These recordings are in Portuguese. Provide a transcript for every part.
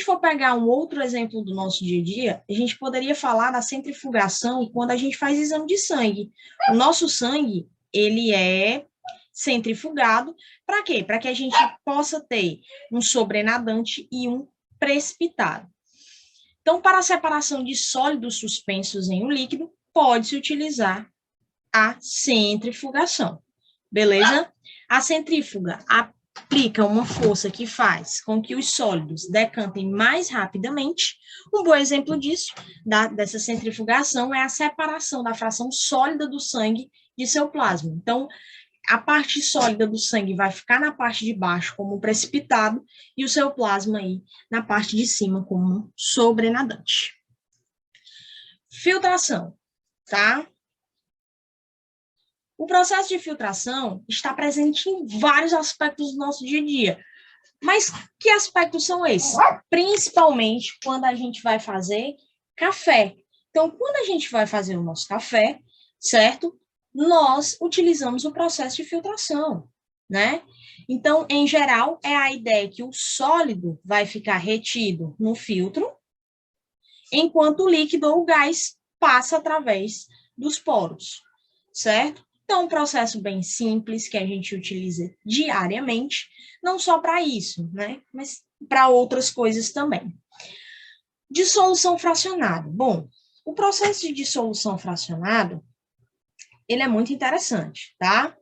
for pegar um outro exemplo do nosso dia a dia, a gente poderia falar da centrifugação quando a gente faz exame de sangue. O nosso sangue, ele é centrifugado, para quê? Para que a gente possa ter um sobrenadante e um precipitado. Então, para a separação de sólidos suspensos em um líquido, pode-se utilizar a centrifugação, beleza? A centrífuga aplica uma força que faz com que os sólidos decantem mais rapidamente. Um bom exemplo disso, dessa centrifugação, é a separação da fração sólida do sangue de seu plasma. Então, a parte sólida do sangue vai ficar na parte de baixo como precipitado e o seu plasma aí na parte de cima como sobrenadante. Filtração, tá? O processo de filtração está presente em vários aspectos do nosso dia a dia. Mas que aspectos são esses? Principalmente quando a gente vai fazer café. Então, quando a gente vai fazer o nosso café, certo? Nós utilizamos o processo de filtração, né? Então, em geral, é a ideia que o sólido vai ficar retido no filtro, enquanto o líquido ou o gás passa através dos poros, certo? Então, um processo bem simples que a gente utiliza diariamente, não só para isso, né? Mas para outras coisas também. Dissolução fracionada. Bom, o processo de dissolução fracionada, ele é muito interessante, tá?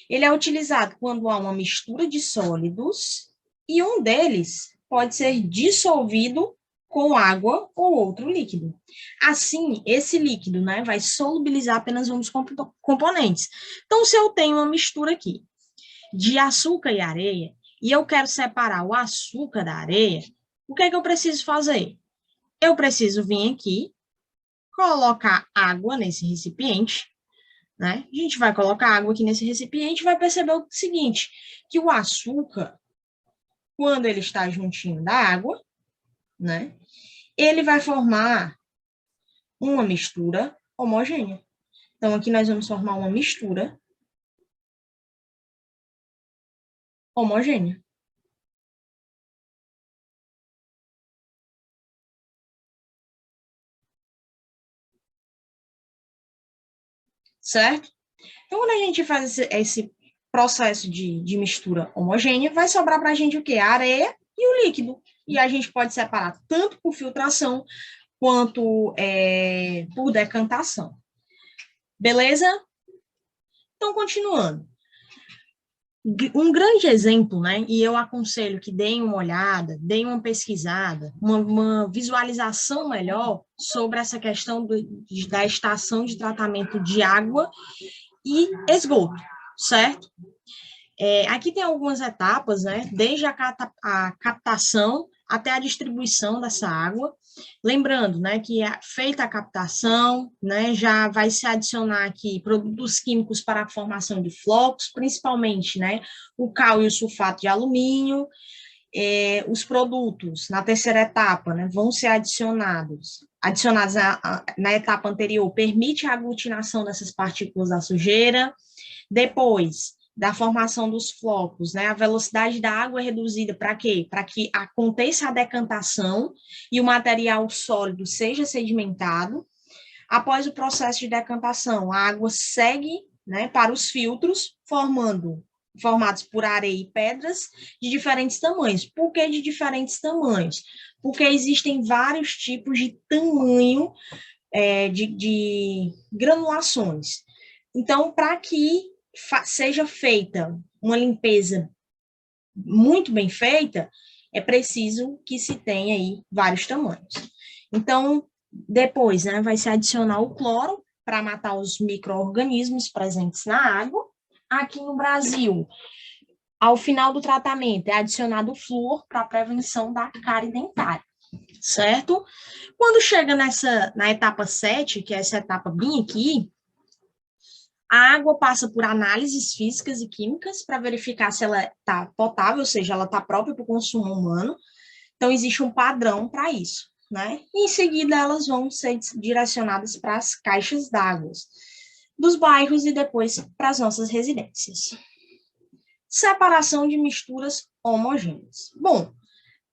Ele é utilizado quando há uma mistura de sólidos e um deles pode ser dissolvido com água ou outro líquido. Assim, esse líquido, né, vai solubilizar apenas um dos componentes. Então, se eu tenho uma mistura aqui de açúcar e areia, e eu quero separar o açúcar da areia, o que é que eu preciso fazer? Eu preciso vir aqui, colocar água nesse recipiente, né? A gente vai colocar água aqui nesse recipiente e vai perceber o seguinte, que o açúcar, quando ele está juntinho da água, né, ele vai formar uma mistura homogênea. Então, aqui nós vamos formar uma mistura homogênea. Certo? Então, quando a gente faz esse processo de mistura homogênea, vai sobrar para a gente o quê? A areia e o líquido. E a gente pode separar tanto por filtração quanto por decantação. Beleza? Então, continuando. Um grande exemplo, né, e eu aconselho que deem uma olhada, deem uma pesquisada, uma visualização melhor sobre essa questão da estação de tratamento de água e esgoto, certo? Aqui tem algumas etapas, né, desde a captação até a distribuição dessa água. Lembrando, né, que feita a captação, né, já vai se adicionar aqui produtos químicos para a formação de flocos, principalmente, né, o cal e o sulfato de alumínio. Os produtos, na terceira etapa, né, vão ser adicionados na etapa anterior, permite a aglutinação dessas partículas da sujeira. Depois da formação dos flocos, né, a velocidade da água é reduzida para quê? Para que aconteça a decantação e o material sólido seja sedimentado. Após o processo de decantação, a água segue, né, para os filtros, formados por areia e pedras de diferentes tamanhos. Por que de diferentes tamanhos? Porque existem vários tipos de tamanho de granulações. Então, para que seja feita uma limpeza muito bem feita, é preciso que se tenha aí vários tamanhos. Então, depois, né, vai se adicionar o cloro para matar os micro-organismos presentes na água. Aqui no Brasil, ao final do tratamento, é adicionado o flúor para a prevenção da cárie dentária, certo? Quando chega na etapa 7, que é essa etapa bem aqui, a água passa por análises físicas e químicas para verificar se ela está potável, ou seja, ela está própria para o consumo humano. Então, existe um padrão para isso, né? E, em seguida, elas vão ser direcionadas para as caixas d'água dos bairros e depois para as nossas residências. Separação de misturas homogêneas. Bom,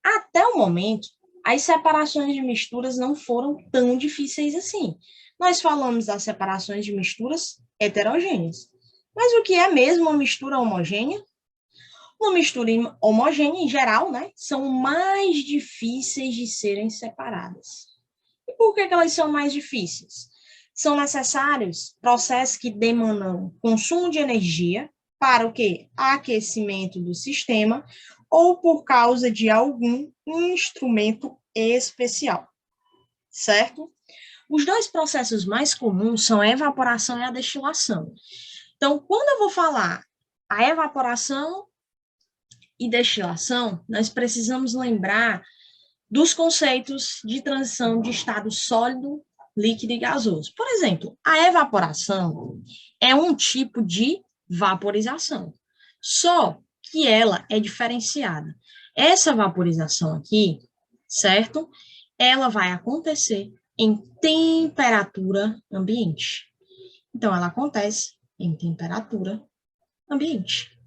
até o momento, as separações de misturas não foram tão difíceis assim. Nós falamos das separações de misturas heterogêneas. Mas o que é mesmo uma mistura homogênea? Uma mistura homogênea, em geral, né, são mais difíceis de serem separadas. E por que elas são mais difíceis? São necessários processos que demandam consumo de energia para o quê? Aquecimento do sistema ou por causa de algum instrumento especial, certo? Os dois processos mais comuns são a evaporação e a destilação. Então, quando eu vou falar a evaporação e destilação, nós precisamos lembrar dos conceitos de transição de estado sólido, líquido e gasoso. Por exemplo, a evaporação é um tipo de vaporização, só que ela é diferenciada. Essa vaporização aqui, certo? Ela vai acontecer em temperatura ambiente. Então, ela acontece em temperatura ambiente.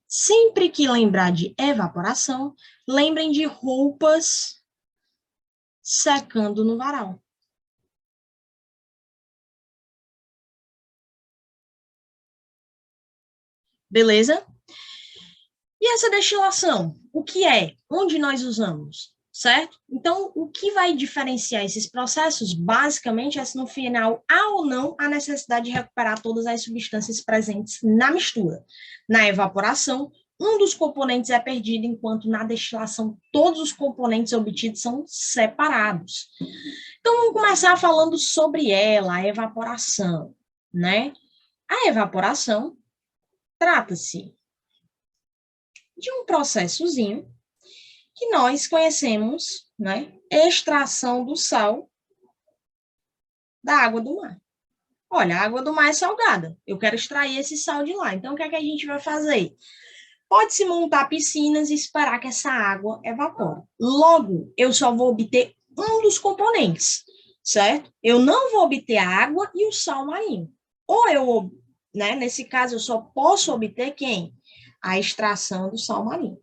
Sempre que lembrar de evaporação, lembrem de roupas secando no varal. Beleza? E essa destilação? O que é? Onde nós usamos? Certo? Então, o que vai diferenciar esses processos, basicamente, é se no final há ou não a necessidade de recuperar todas as substâncias presentes na mistura. Na evaporação, um dos componentes é perdido, enquanto na destilação todos os componentes obtidos são separados. Então, vamos começar falando sobre ela, a evaporação, né? A evaporação trata-se de um processozinho que nós conhecemos, né? Extração do sal da água do mar. Olha, a água do mar é salgada. Eu quero extrair esse sal de lá. Então, o que é que a gente vai fazer? Pode-se montar piscinas e esperar que essa água evapore. Logo, eu só vou obter um dos componentes, certo? Eu não vou obter a água e o sal marinho. Ou eu, né, nesse caso, eu só posso obter quem? A extração do sal marinho,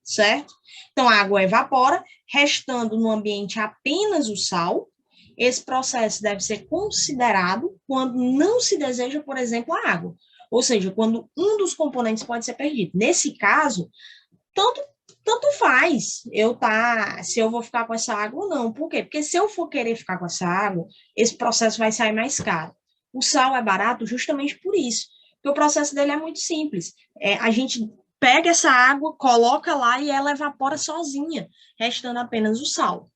certo? Então, a água evapora, restando no ambiente apenas o sal. Esse processo deve ser considerado quando não se deseja, por exemplo, a água. Ou seja, quando um dos componentes pode ser perdido. Nesse caso, tanto faz se eu vou ficar com essa água ou não. Por quê? Porque se eu for querer ficar com essa água, esse processo vai sair mais caro. O sal é barato justamente por isso, porque o processo dele é muito simples. A gente pega essa água, coloca lá e ela evapora sozinha, restando apenas o sal.